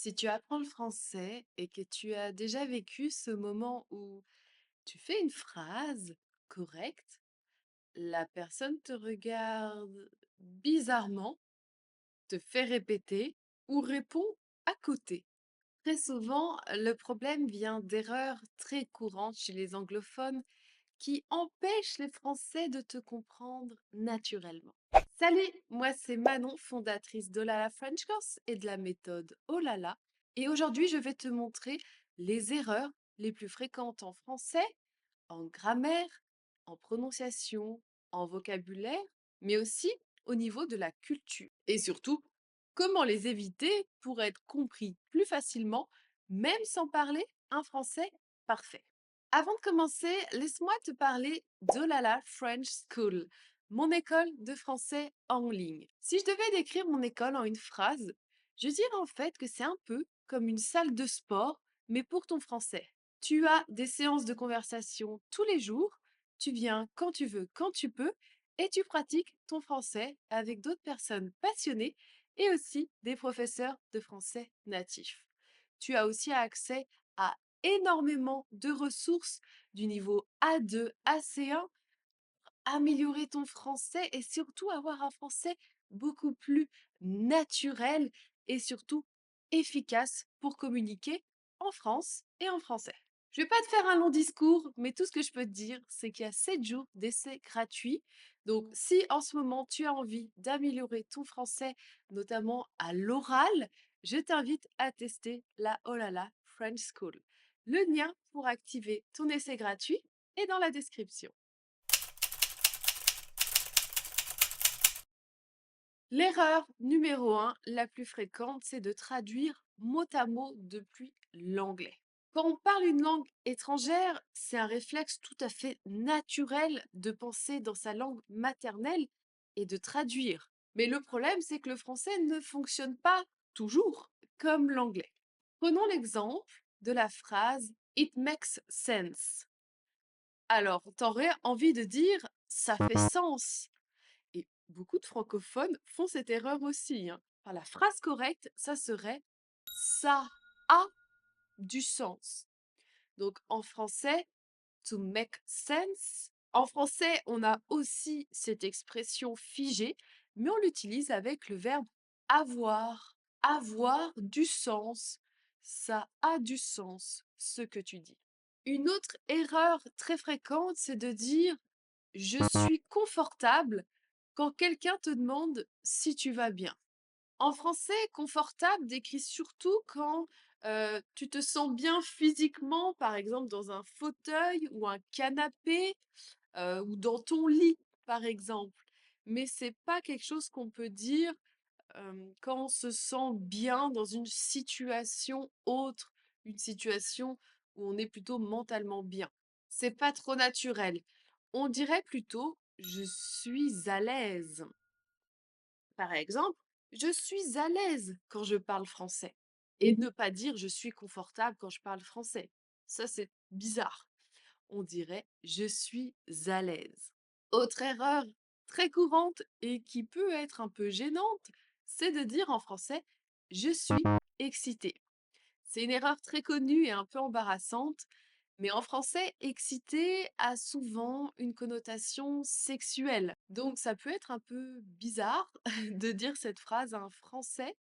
Si tu apprends le français et que tu as déjà vécu ce moment où tu fais une phrase correcte, la personne te regarde bizarrement, te fait répéter ou répond à côté. Très souvent, le problème vient d'erreurs très courantes chez les anglophones qui empêchent les Français de te comprendre naturellement. Salut, moi c'est Manon, fondatrice d'Olala French Course et de la méthode Olala. Et aujourd'hui, je vais te montrer les erreurs les plus fréquentes en français, en grammaire, en prononciation, en vocabulaire, mais aussi au niveau de la culture. Et surtout, comment les éviter pour être compris plus facilement, même sans parler un français parfait. Avant de commencer, laisse-moi te parler d'Olala French School, mon école de français en ligne. Si je devais décrire mon école en une phrase, je dirais en fait que c'est un peu comme une salle de sport, mais pour ton français. Tu as des séances de conversation tous les jours, tu viens quand tu veux, quand tu peux, et tu pratiques ton français avec d'autres personnes passionnées et aussi des professeurs de français natifs. Tu as aussi accès à énormément de ressources du niveau A2 à C1, améliorer ton français et surtout avoir un français beaucoup plus naturel et surtout efficace pour communiquer en France et en français. Je vais pas te faire un long discours, mais tout ce que je peux te dire, c'est qu'il y a 7 jours d'essai gratuit. Donc, si en ce moment tu as envie d'améliorer ton français, notamment à l'oral, je t'invite à tester la Olala French School. Le lien pour activer ton essai gratuit est dans la description. L'erreur numéro un, la plus fréquente, c'est de traduire mot à mot depuis l'anglais. Quand on parle une langue étrangère, c'est un réflexe tout à fait naturel de penser dans sa langue maternelle et de traduire. Mais le problème, c'est que le français ne fonctionne pas toujours comme l'anglais. Prenons l'exemple de la phrase It makes sense. Alors, t'aurais envie de dire ça fait sens. Et beaucoup de francophones font cette erreur aussi, hein. Enfin, la phrase correcte, ça serait ça a du sens. Donc en français, to make sense. En français, on a aussi cette expression figée, mais on l'utilise avec le verbe avoir. Avoir du sens. Ça a du sens, ce que tu dis. Une autre erreur très fréquente, c'est de dire je suis confortable quand quelqu'un te demande si tu vas bien. En français, confortable décrit surtout quand tu te sens bien physiquement, par exemple dans un fauteuil ou un canapé ou dans ton lit, par exemple. Mais c'est pas quelque chose qu'on peut dire quand on se sent bien dans une situation autre, une situation où on est plutôt mentalement bien. C'est pas trop naturel. On dirait plutôt je suis à l'aise. Par exemple, je suis à l'aise quand je parle français. Et ne pas dire je suis confortable quand je parle français. Ça, c'est bizarre. On dirait je suis à l'aise. Autre erreur très courante et qui peut être un peu gênante, c'est de dire en français je suis excité. C'est une erreur très connue et un peu embarrassante, mais en français, excité a souvent une connotation sexuelle. Donc ça peut être un peu bizarre de dire cette phrase à un Français,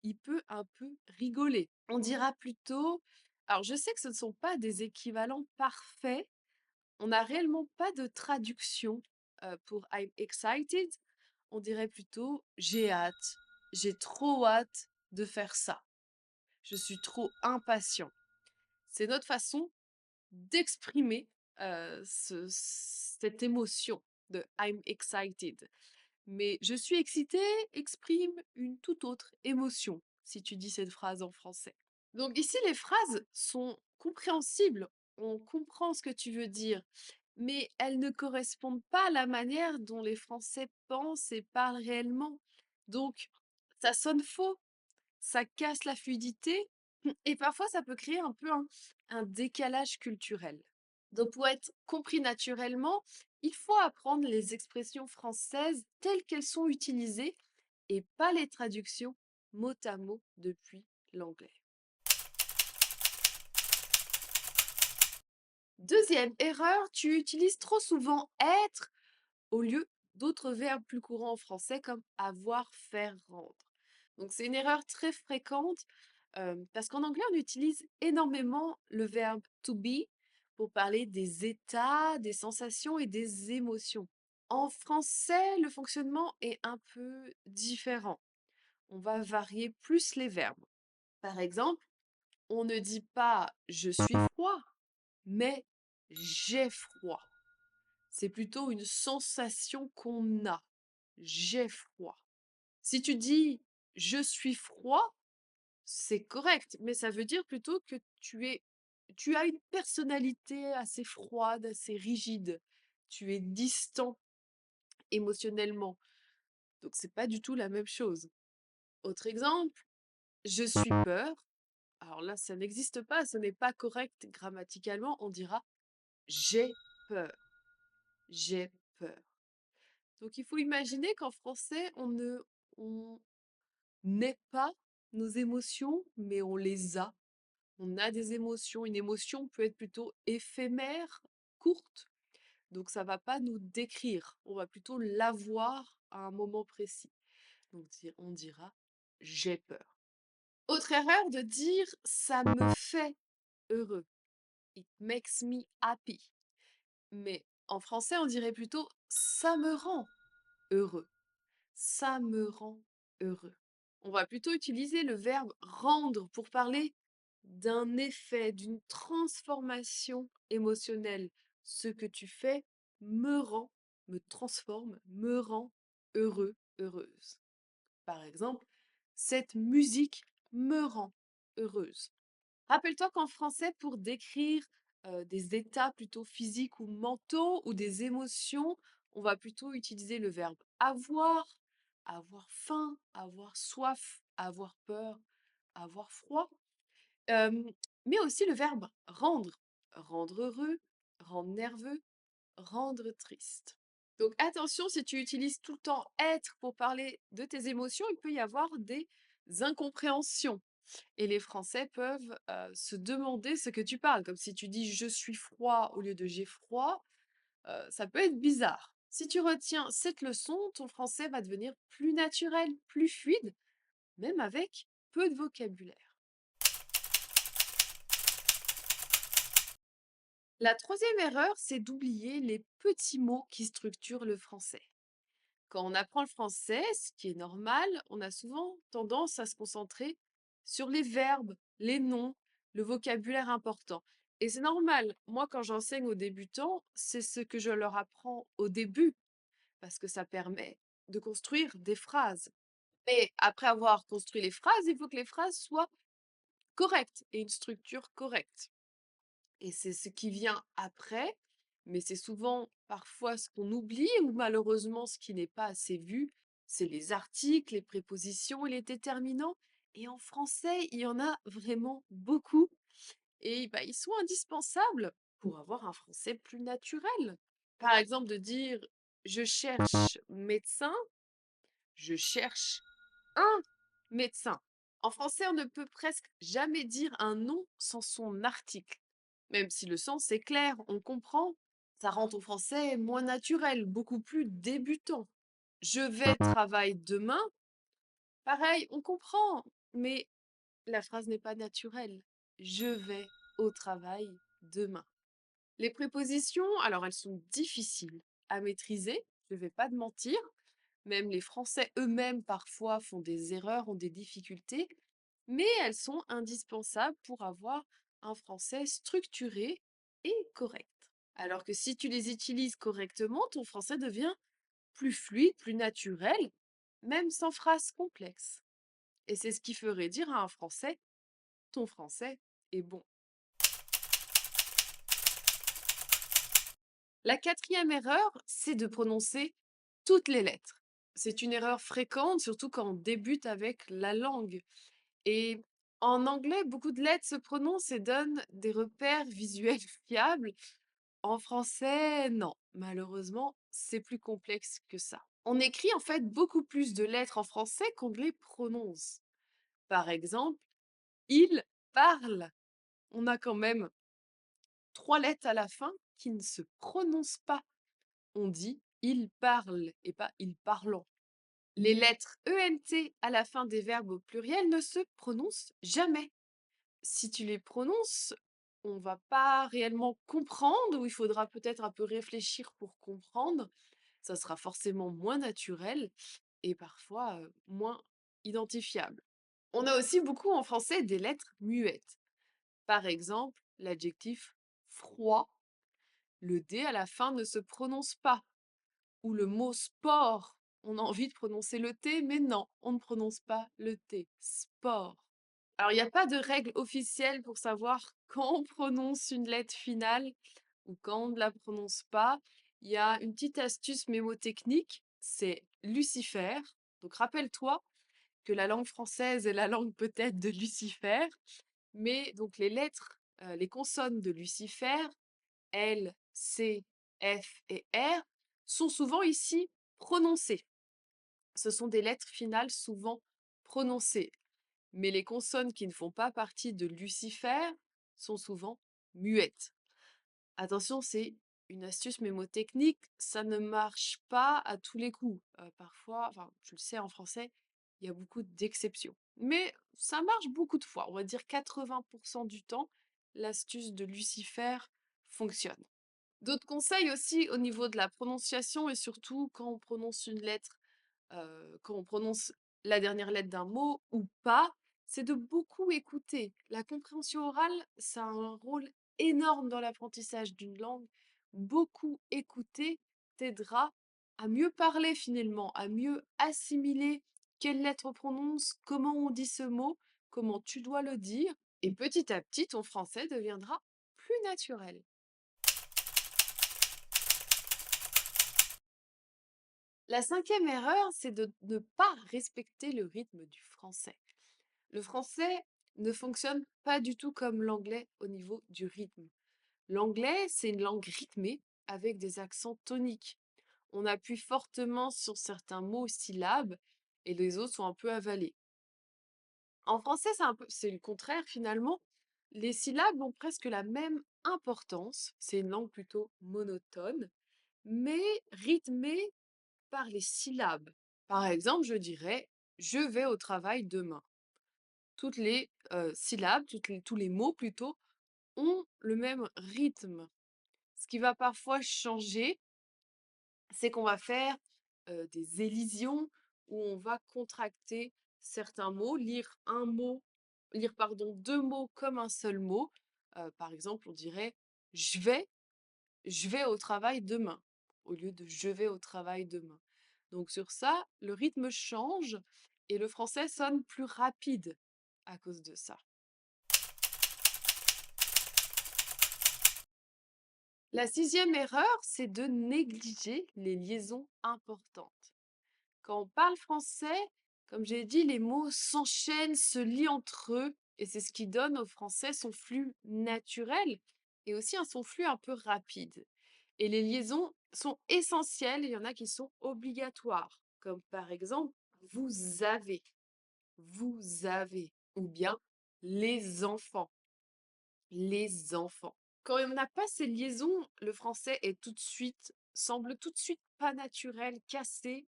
il peut un peu rigoler. On dira plutôt, alors je sais que ce ne sont pas des équivalents parfaits, on n'a réellement pas de traduction pour I'm excited, on dirait plutôt j'ai hâte, j'ai trop hâte de faire ça, je suis trop impatient. C'est notre façon d'exprimer cette émotion de I'm excited. Mais je suis excitée exprime une toute autre émotion si tu dis cette phrase en français. Donc ici, les phrases sont compréhensibles, on comprend ce que tu veux dire, mais elles ne correspondent pas à la manière dont les Français pensent et parlent réellement. Donc, ça sonne faux, ça casse la fluidité et parfois ça peut créer un peu un décalage culturel. Donc pour être compris naturellement, il faut apprendre les expressions françaises telles qu'elles sont utilisées et pas les traductions mot à mot depuis l'anglais. Deuxième erreur, tu utilises trop souvent être au lieu d'autres verbes plus courants en français comme avoir, faire, rendre. Donc c'est une erreur très fréquente parce qu'en anglais, on utilise énormément le verbe to be pour parler des états, des sensations et des émotions. En français, le fonctionnement est un peu différent. On va varier plus les verbes. Par exemple, on ne dit pas je suis froid, mais j'ai froid. C'est plutôt une sensation qu'on a. J'ai froid. Si tu dis je suis froid, c'est correct, mais ça veut dire plutôt que tu as une personnalité assez froide, assez rigide. Tu es distant émotionnellement. Donc c'est pas du tout la même chose. Autre exemple, je suis peur. Alors là, ça n'existe pas, ce n'est pas correct grammaticalement. On dira j'ai peur. J'ai peur. Donc il faut imaginer qu'en français, on n'est pas nos émotions, mais on les a. On a des émotions. Une émotion peut être plutôt éphémère, courte, donc ça va pas nous décrire. On va plutôt l'avoir à un moment précis. Donc on dira j'ai peur. Autre erreur de dire ça me fait heureux. It makes me happy. Mais en français, on dirait plutôt ça me rend heureux. Ça me rend heureux. On va plutôt utiliser le verbe rendre pour parler d'un effet, d'une transformation émotionnelle. Ce que tu fais me rend, me transforme, me rend heureux, heureuse. Par exemple, cette musique me rend heureuse. Rappelle-toi qu'en français, pour décrire des états plutôt physiques ou mentaux ou des émotions, on va plutôt utiliser le verbe avoir, avoir faim, avoir soif, avoir peur, avoir froid. Mais aussi le verbe rendre, rendre heureux, rendre nerveux, rendre triste. Donc attention, si tu utilises tout le temps être pour parler de tes émotions, il peut y avoir des incompréhensions. Et les Français peuvent se demander ce que tu parles, comme si tu dis je suis froid au lieu de j'ai froid, ça peut être bizarre. Si tu retiens cette leçon, ton français va devenir plus naturel, plus fluide, même avec peu de vocabulaire. La troisième erreur, c'est d'oublier les petits mots qui structurent le français. Quand on apprend le français, ce qui est normal, on a souvent tendance à se concentrer sur les verbes, les noms, le vocabulaire important. Et c'est normal. Moi, quand j'enseigne aux débutants, c'est ce que je leur apprends au début, parce que ça permet de construire des phrases. Mais après avoir construit les phrases, il faut que les phrases soient correctes et une structure correcte. Et c'est ce qui vient après, mais c'est souvent parfois ce qu'on oublie ou malheureusement ce qui n'est pas assez vu, c'est les articles, les prépositions et les déterminants. Et en français, il y en a vraiment beaucoup et bah, ils sont indispensables pour avoir un français plus naturel. Par exemple, de dire je cherche médecin, je cherche un médecin. En français, on ne peut presque jamais dire un nom sans son article. Même si le sens est clair, on comprend, ça rend ton français moins naturel, beaucoup plus débutant. Je vais travailler demain, pareil, on comprend, mais la phrase n'est pas naturelle. Je vais au travail demain. Les prépositions, alors elles sont difficiles à maîtriser, je ne vais pas te mentir. Même les Français eux-mêmes parfois font des erreurs, ont des difficultés, mais elles sont indispensables pour avoir un français structuré et correct. Alors que si tu les utilises correctement, ton français devient plus fluide, plus naturel, même sans phrases complexes. Et c'est ce qui ferait dire à un Français, ton français est bon. La quatrième erreur, c'est de prononcer toutes les lettres. C'est une erreur fréquente, surtout quand on débute avec la langue. Et en anglais, beaucoup de lettres se prononcent et donnent des repères visuels fiables. En français, non. Malheureusement, c'est plus complexe que ça. On écrit en fait beaucoup plus de lettres en français qu'on ne les prononce. Par exemple, Il parle. On a quand même 3 lettres à la fin qui ne se prononcent pas. On dit il parle et pas il parlant. Les lettres ENT à la fin des verbes au pluriel ne se prononcent jamais. Si tu les prononces, on va pas réellement comprendre ou il faudra peut-être un peu réfléchir pour comprendre. Ça sera forcément moins naturel et parfois moins identifiable. On a aussi beaucoup en français des lettres muettes. Par exemple, l'adjectif froid, le D à la fin ne se prononce pas. Ou le mot sport, on a envie de prononcer le T, mais non, on ne prononce pas le T. Sport. Alors, il n'y a pas de règle officielle pour savoir quand on prononce une lettre finale ou quand on ne la prononce pas. Il y a une petite astuce mémotechnique, c'est Lucifer. Donc, rappelle-toi que la langue française est la langue peut-être de Lucifer, mais donc les lettres, les consonnes de Lucifer, L, C, F et R, sont souvent ici prononcées. Ce sont des lettres finales souvent prononcées. Mais les consonnes qui ne font pas partie de Lucifer sont souvent muettes. Attention, c'est une astuce mémotechnique, ça ne marche pas à tous les coups. Parfois, enfin, tu le sais en français, il y a beaucoup d'exceptions. Mais ça marche beaucoup de fois. On va dire 80% du temps, l'astuce de Lucifer fonctionne. D'autres conseils aussi au niveau de la prononciation et surtout quand on prononce une lettre, quand on prononce la dernière lettre d'un mot ou pas, c'est de beaucoup écouter. La compréhension orale, ça a un rôle énorme dans l'apprentissage d'une langue. Beaucoup écouter t'aidera à mieux parler finalement, à mieux assimiler quelle lettre on prononce, comment on dit ce mot, comment tu dois le dire. Et petit à petit, ton français deviendra plus naturel. La cinquième erreur, c'est de ne pas respecter le rythme du français. Le français ne fonctionne pas du tout comme l'anglais au niveau du rythme. L'anglais, c'est une langue rythmée avec des accents toniques. On appuie fortement sur certains mots, syllabes, et les autres sont un peu avalés. En français, c'est le contraire finalement. Les syllabes ont presque la même importance. C'est une langue plutôt monotone, mais rythmée par les syllabes. Par exemple, je dirais je vais au travail demain. Toutes les syllabes, tous les mots plutôt, ont le même rythme. Ce qui va parfois changer, c'est qu'on va faire des élisions où on va contracter certains mots, lire pardon, deux mots comme un seul mot. Par exemple, on dirait je vais je vais au travail demain, au lieu de je vais au travail demain. Donc sur ça, le rythme change et le français sonne plus rapide à cause de ça. La sixième erreur, c'est de négliger les liaisons importantes. Quand on parle français, comme j'ai dit, les mots s'enchaînent, se lient entre eux, et c'est ce qui donne au français son flux naturel et aussi son flux un peu rapide. Et les liaisons sont essentielles, il y en a qui sont obligatoires, comme par exemple vous avez, ou bien les enfants, les enfants. Quand on n'a pas ces liaisons, le français est semble tout de suite pas naturel, cassé,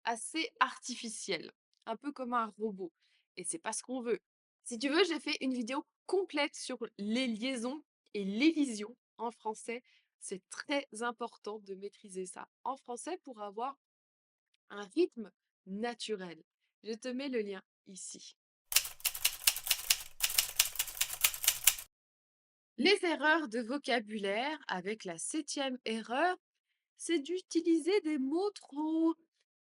assez artificiel, un peu comme un robot. Et c'est pas ce qu'on veut. Si tu veux, j'ai fait une vidéo complète sur les liaisons et l'élision en français. C'est très important de maîtriser ça en français pour avoir un rythme naturel. Je te mets le lien ici. Les erreurs de vocabulaire avec la septième erreur, c'est d'utiliser des mots trop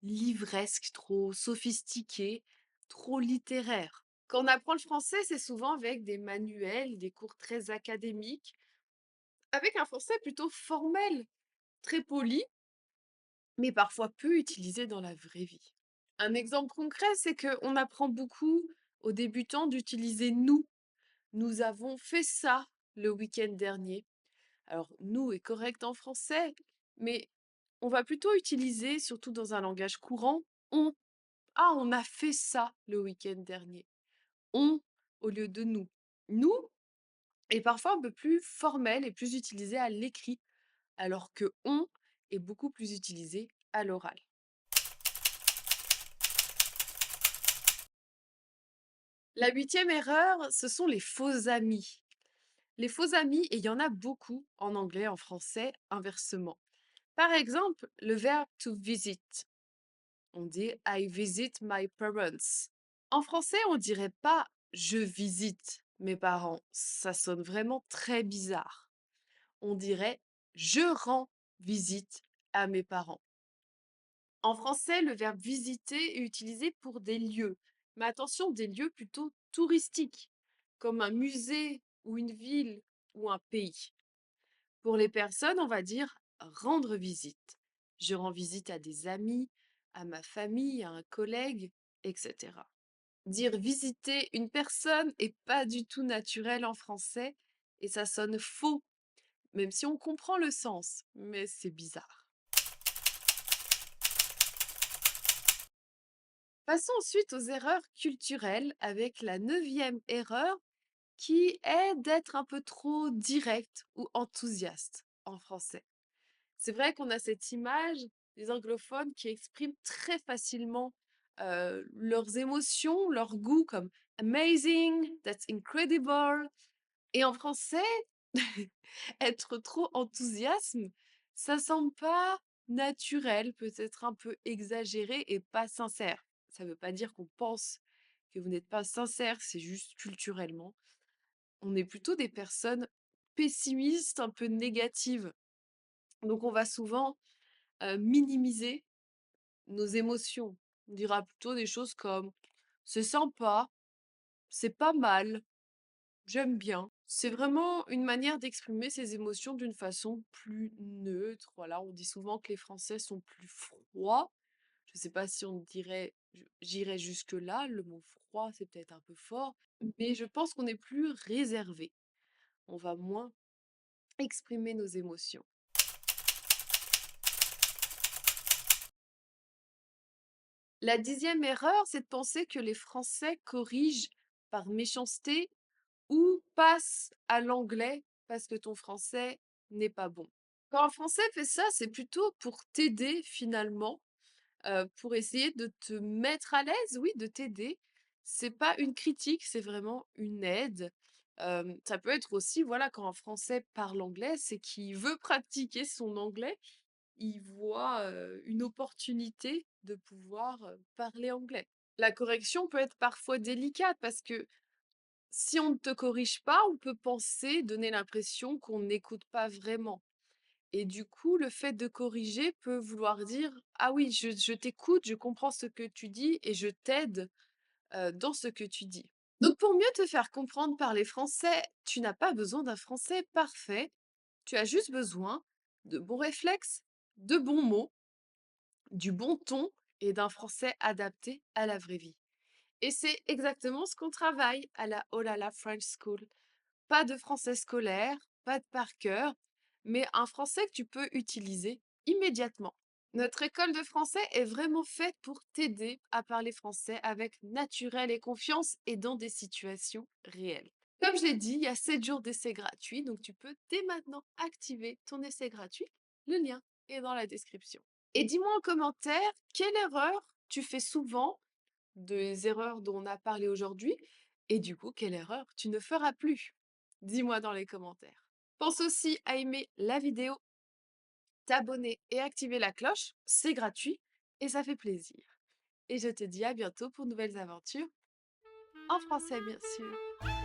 livresques, trop sophistiqués, trop littéraires. Quand on apprend le français, c'est souvent avec des manuels, des cours très académiques, avec un français plutôt formel, très poli, mais parfois peu utilisé dans la vraie vie. Un exemple concret, c'est qu'on apprend beaucoup aux débutants d'utiliser nous. Nous avons fait ça le week-end dernier. Alors, nous est correct en français, mais on va plutôt utiliser, surtout dans un langage courant, on. Ah, on a fait ça le week-end dernier. On au lieu de nous. Nous est parfois un peu plus formel et plus utilisé à l'écrit, alors que on est beaucoup plus utilisé à l'oral. La huitième erreur, ce sont les faux amis. Les faux amis, et il y en a beaucoup en anglais, en français, inversement. Par exemple, le verbe to visit. On dit I visit my parents. En français, on dirait pas je visite mes parents. Ça sonne vraiment très bizarre. On dirait je rends visite à mes parents. En français, le verbe visiter est utilisé pour des lieux, mais attention, des lieux plutôt touristiques, comme un musée ou une ville ou un pays. Pour les personnes, on va dire rendre visite. Je rends visite à des amis, à ma famille, à un collègue, etc. Dire visiter une personne est pas du tout naturel en français et ça sonne faux, même si on comprend le sens, mais c'est bizarre. Passons ensuite aux erreurs culturelles avec la neuvième erreur qui est d'être un peu trop direct ou enthousiaste en français. C'est vrai qu'on a cette image des anglophones qui expriment très facilement leurs émotions, leur goût comme amazing, that's incredible. Et en français, être trop enthousiasme, ça semble pas naturel, peut-être un peu exagéré et pas sincère. Ça veut pas dire qu'on pense que vous n'êtes pas sincère, c'est juste culturellement. On est plutôt des personnes pessimistes, un peu négatives. Donc on va souvent minimiser nos émotions. On dira plutôt des choses comme c'est sympa, c'est pas mal, j'aime bien. C'est vraiment une manière d'exprimer ses émotions d'une façon plus neutre. Voilà, on dit souvent que les Français sont plus froids. Je ne sais pas si on dirait, j'irais jusque-là, le mot froid, c'est peut-être un peu fort, mais je pense qu'on est plus réservé. On va moins exprimer nos émotions. La dixième erreur, c'est de penser que les Français corrigent par méchanceté ou passent à l'anglais parce que ton français n'est pas bon. Quand un Français fait ça, c'est plutôt pour t'aider finalement, pour essayer de te mettre à l'aise, oui, de t'aider. C'est pas une critique, c'est vraiment une aide. Ça peut être aussi, voilà, quand un Français parle anglais, c'est qu'il veut pratiquer son anglais. Il voit, une opportunité de pouvoir, parler anglais. La correction peut être parfois délicate parce que si on ne te corrige pas, on peut penser, donner l'impression qu'on n'écoute pas vraiment et du coup, le fait de corriger peut vouloir dire: «Ah oui, je t'écoute, je comprends ce que tu dis et je t'aide, dans ce que tu dis». Donc pour mieux te faire comprendre par les Français, tu n'as pas besoin d'un français parfait, tu as juste besoin de bons réflexes, de bons mots, du bon ton et d'un français adapté à la vraie vie. Et c'est exactement ce qu'on travaille à la Olala French School. Pas de français scolaire, pas de par cœur, mais un français que tu peux utiliser immédiatement. Notre école de français est vraiment faite pour t'aider à parler français avec naturel et confiance et dans des situations réelles. Comme je l'ai dit, il y a 7 jours d'essai gratuit, donc tu peux dès maintenant activer ton essai gratuit. Le lien est dans la description. Et dis-moi en commentaire quelle erreur tu fais souvent des erreurs dont on a parlé aujourd'hui et du coup, quelle erreur tu ne feras plus? Dis-moi dans les commentaires. Pense aussi à aimer la vidéo, t'abonner et activer la cloche, c'est gratuit et ça fait plaisir. Et je te dis à bientôt pour de nouvelles aventures, en français bien sûr.